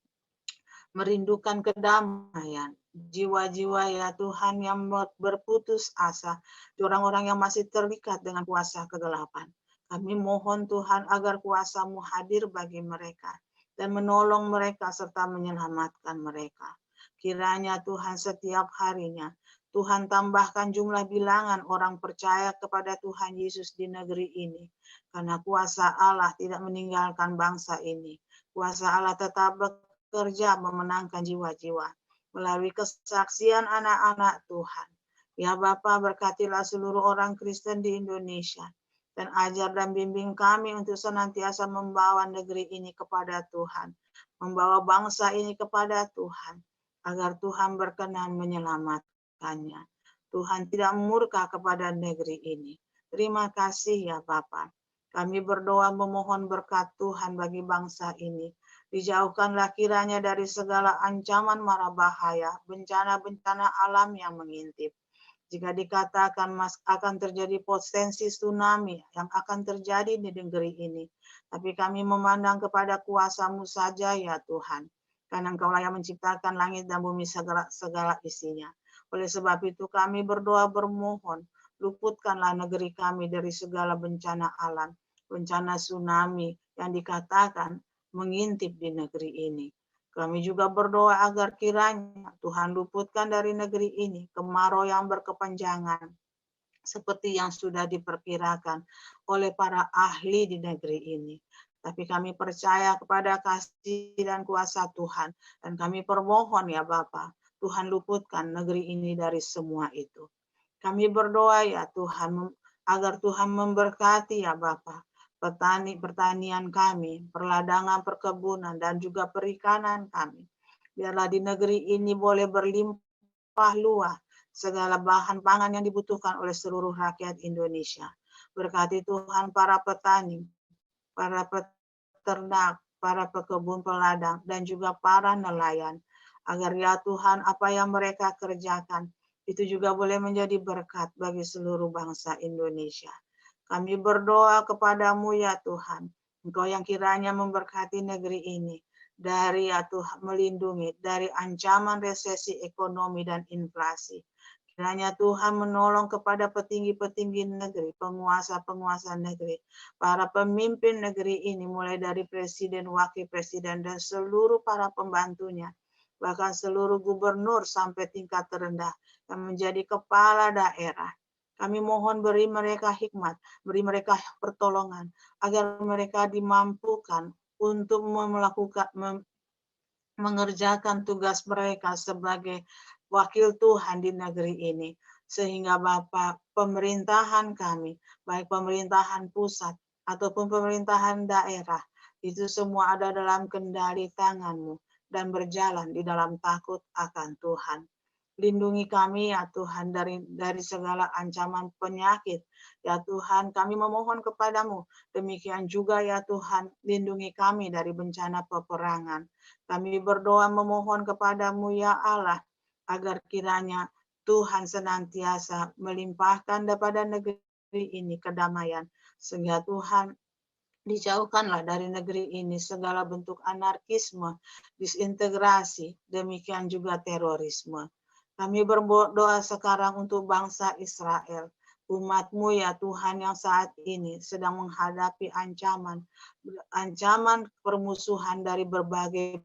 merindukan kedamaian. Jiwa-jiwa ya Tuhan yang berputus asa. Orang-orang yang masih terikat dengan kuasa kegelapan. Kami mohon Tuhan agar kuasa-Mu hadir bagi mereka dan menolong mereka serta menyelamatkan mereka. Kiranya Tuhan setiap harinya Tuhan tambahkan jumlah bilangan orang percaya kepada Tuhan Yesus di negeri ini. Karena kuasa Allah tidak meninggalkan bangsa ini. Kuasa Allah tetap bekerja memenangkan jiwa-jiwa melalui kesaksian anak-anak Tuhan. Ya Bapa, berkatilah seluruh orang Kristen di Indonesia dan ajar dan bimbing kami untuk senantiasa membawa negeri ini kepada Tuhan, membawa bangsa ini kepada Tuhan, agar Tuhan berkenan menyelamatkannya. Tuhan tidak murka kepada negeri ini. Terima kasih ya Bapa. Kami berdoa memohon berkat Tuhan bagi bangsa ini. Dijauhkanlah kiranya dari segala ancaman mara bahaya, bencana-bencana alam yang mengintip. Jika dikatakan akan terjadi potensi tsunami yang akan terjadi di negeri ini, tapi kami memandang kepada kuasa-Mu saja ya Tuhan, karena Engkaulah yang menciptakan langit dan bumi segala isinya. Oleh sebab itu kami berdoa bermohon, luputkanlah negeri kami dari segala bencana alam, bencana tsunami yang dikatakan mengintip di negeri ini. Kami juga berdoa agar kiranya Tuhan luputkan dari negeri ini kemarau yang berkepanjangan, seperti yang sudah diperkirakan oleh para ahli di negeri ini. Tapi kami percaya kepada kasih dan kuasa Tuhan, dan kami permohon ya Bapa, Tuhan luputkan negeri ini dari semua itu. Kami berdoa ya Tuhan, agar Tuhan memberkati ya Bapa, pertanian kami, perladangan perkebunan, dan juga perikanan kami. Biarlah di negeri ini boleh berlimpah luas segala bahan pangan yang dibutuhkan oleh seluruh rakyat Indonesia. Berkati Tuhan para petani, para peternak, para pekebun peladang, dan juga para nelayan. Agar ya Tuhan apa yang mereka kerjakan, itu juga boleh menjadi berkat bagi seluruh bangsa Indonesia. Kami berdoa kepadamu ya Tuhan, Engkau yang kiranya memberkati negeri ini, dari ya Tuhan melindungi dari ancaman resesi ekonomi dan inflasi. Kiranya Tuhan menolong kepada petinggi-petinggi negeri, penguasa-penguasa negeri, para pemimpin negeri ini, mulai dari presiden, wakil presiden, dan seluruh para pembantunya, bahkan seluruh gubernur sampai tingkat terendah yang menjadi kepala daerah. Kami mohon beri mereka hikmat, beri mereka pertolongan, agar mereka dimampukan untuk mengerjakan tugas mereka sebagai wakil Tuhan di negeri ini. Sehingga Bapak, pemerintahan kami, baik pemerintahan pusat ataupun pemerintahan daerah, itu semua ada dalam kendali tangan-Mu dan berjalan di dalam takut akan Tuhan. Lindungi kami ya Tuhan dari segala ancaman penyakit. Ya Tuhan, kami memohon kepadamu. Demikian juga ya Tuhan, lindungi kami dari bencana peperangan. Kami berdoa memohon kepadamu ya Allah, agar kiranya Tuhan senantiasa melimpahkan kepada negeri ini kedamaian. Sehingga Tuhan dijauhkanlah dari negeri ini segala bentuk anarkisme, disintegrasi, demikian juga terorisme. Kami berdoa sekarang untuk bangsa Israel, umat-Mu ya Tuhan yang saat ini sedang menghadapi ancaman permusuhan dari berbagai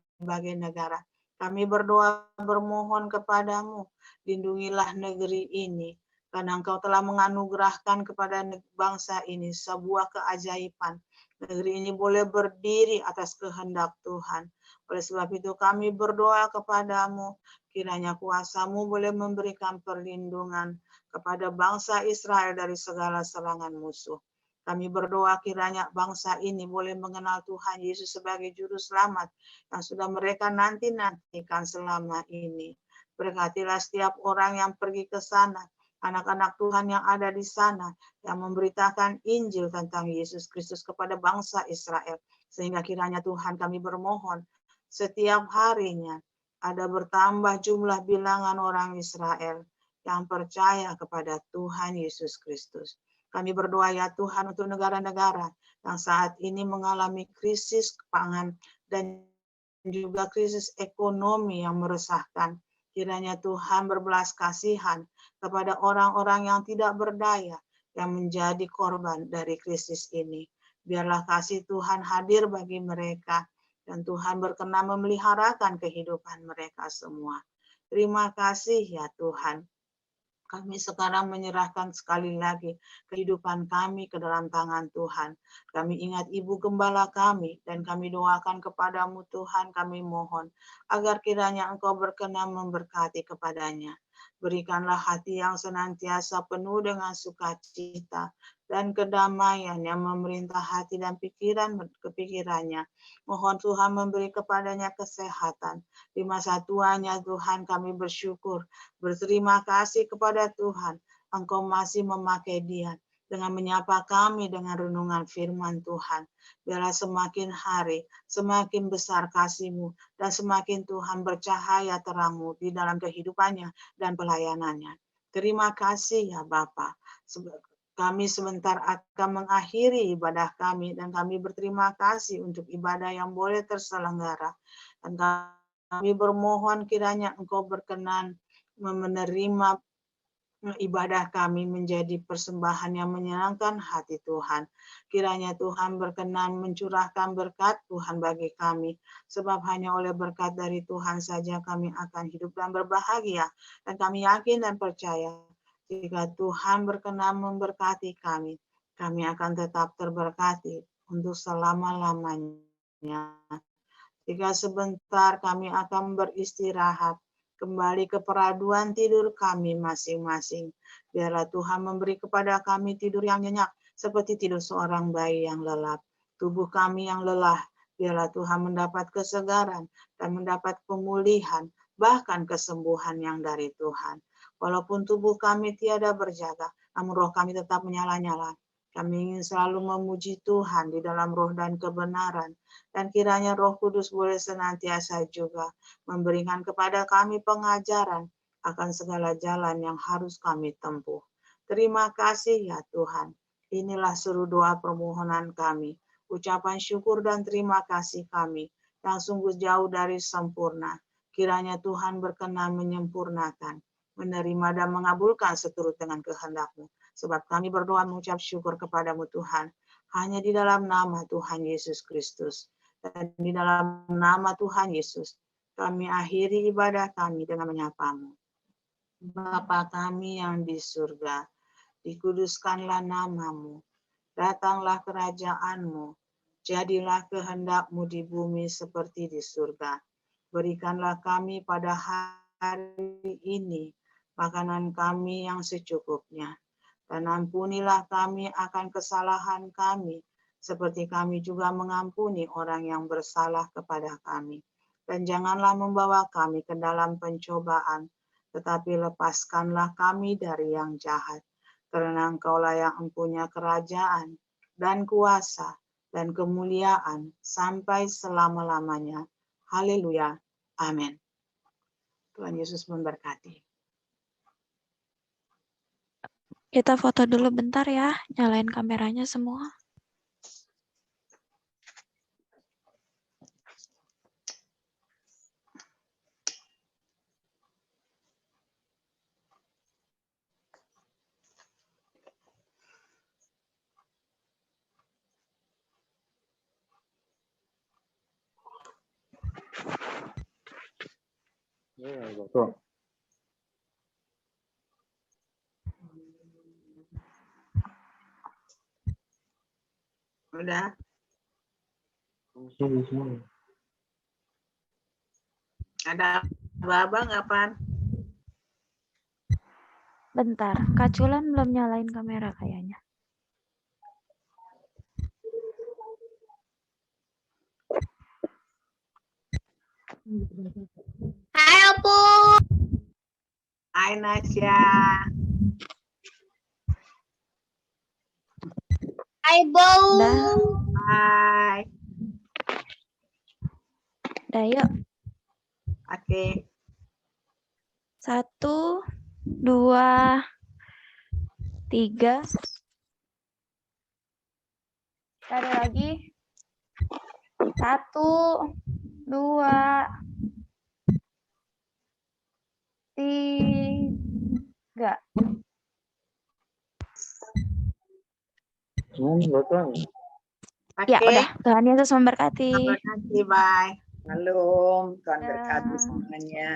negara. Kami berdoa bermohon kepadamu, lindungilah negeri ini, karena Engkau telah menganugerahkan kepada bangsa ini sebuah keajaiban. Negeri ini boleh berdiri atas kehendak Tuhan. Oleh sebab itu kami berdoa kepadamu, kiranya kuasa-Mu boleh memberikan perlindungan kepada bangsa Israel dari segala serangan musuh. Kami berdoa kiranya bangsa ini boleh mengenal Tuhan Yesus sebagai Juru Selamat yang sudah mereka nanti-nantikan selama ini. Berkatilah setiap orang yang pergi ke sana, anak-anak Tuhan yang ada di sana, yang memberitakan Injil tentang Yesus Kristus kepada bangsa Israel. Sehingga kiranya Tuhan kami bermohon, setiap harinya ada bertambah jumlah bilangan orang Israel yang percaya kepada Tuhan Yesus Kristus. Kami berdoa ya Tuhan untuk negara-negara yang saat ini mengalami krisis pangan dan juga krisis ekonomi yang meresahkan. Kiranya Tuhan berbelas kasihan kepada orang-orang yang tidak berdaya yang menjadi korban dari krisis ini. Biarlah kasih Tuhan hadir bagi mereka dan Tuhan berkenan memeliharakan kehidupan mereka semua. Terima kasih ya Tuhan. Kami sekarang menyerahkan sekali lagi kehidupan kami ke dalam tangan Tuhan. Kami ingat Ibu Gembala kami dan kami doakan kepadamu Tuhan, kami mohon agar kiranya Engkau berkenan memberkati kepadanya. Berikanlah hati yang senantiasa penuh dengan sukacita dan kedamaian yang memerintah hati dan kepikirannya. Mohon Tuhan memberi kepadanya kesehatan. Di masa tuanya Tuhan kami bersyukur, berterima kasih kepada Tuhan. Engkau masih memakai dia dengan menyapa kami dengan renungan firman Tuhan. Biarlah semakin hari, semakin besar kasih-Mu, dan semakin Tuhan bercahaya terang-Mu di dalam kehidupannya dan pelayanannya. Terima kasih ya Bapa. Kami sebentar akan mengakhiri ibadah kami dan kami berterima kasih untuk ibadah yang boleh terselenggara. Dan kami bermohon kiranya Engkau berkenan menerima ibadah kami menjadi persembahan yang menyenangkan hati Tuhan. Kiranya Tuhan berkenan mencurahkan berkat Tuhan bagi kami. Sebab hanya oleh berkat dari Tuhan saja kami akan hidup dan berbahagia. Dan kami yakin dan percaya jika Tuhan berkenan memberkati kami, kami akan tetap terberkati untuk selama-lamanya. Jika sebentar kami akan beristirahat, kembali ke peraduan tidur kami masing-masing. Biarlah Tuhan memberi kepada kami tidur yang nyenyak, seperti tidur seorang bayi yang lelap. Tubuh kami yang lelah, biarlah Tuhan mendapat kesegaran dan mendapat pemulihan, bahkan kesembuhan yang dari Tuhan. Walaupun tubuh kami tiada berjaga, namun roh kami tetap menyala-nyala. Kami ingin selalu memuji Tuhan di dalam roh dan kebenaran. Dan kiranya Roh Kudus boleh senantiasa juga memberikan kepada kami pengajaran akan segala jalan yang harus kami tempuh. Terima kasih ya Tuhan. Inilah seru doa permohonan kami. Ucapan syukur dan terima kasih kami yang sungguh jauh dari sempurna. Kiranya Tuhan berkenan menyempurnakan, menerima dan mengabulkan seturut dengan kehendak-Mu. Sebab kami berdoa mengucap syukur kepadamu Tuhan. Hanya di dalam nama Tuhan Yesus Kristus. Dan di dalam nama Tuhan Yesus, kami akhiri ibadah kami dengan menyapa-Mu. Bapa kami yang di surga, dikuduskanlah nama-Mu, datanglah kerajaan-Mu, jadilah kehendak-Mu di bumi seperti di surga. Berikanlah kami pada hari ini makanan kami yang secukupnya, dan ampunilah kami akan kesalahan kami, seperti kami juga mengampuni orang yang bersalah kepada kami. Dan janganlah membawa kami ke dalam pencobaan, tetapi lepaskanlah kami dari yang jahat. Karena Engkaulah yang empunya kerajaan, dan kuasa, dan kemuliaan, sampai selama-lamanya. Haleluya. Amin. Tuhan Yesus memberkati. Kita foto dulu bentar ya, nyalain kameranya semua. Tuh. Udah? Ada abang apaan? Bentar, Kak Culan belum nyalain kamera kayaknya. Hai Opu. Hai Nasya. Hai Bau. Dah, Hai. dah yuk. Oke. 1, 2, 3. Sekali lagi. 1, 2, 3. Ya, Oke, udah. Tuhan Yesus memberkati. terima kasih, bye. Shalom, Tuhan Ya. berkati semuanya.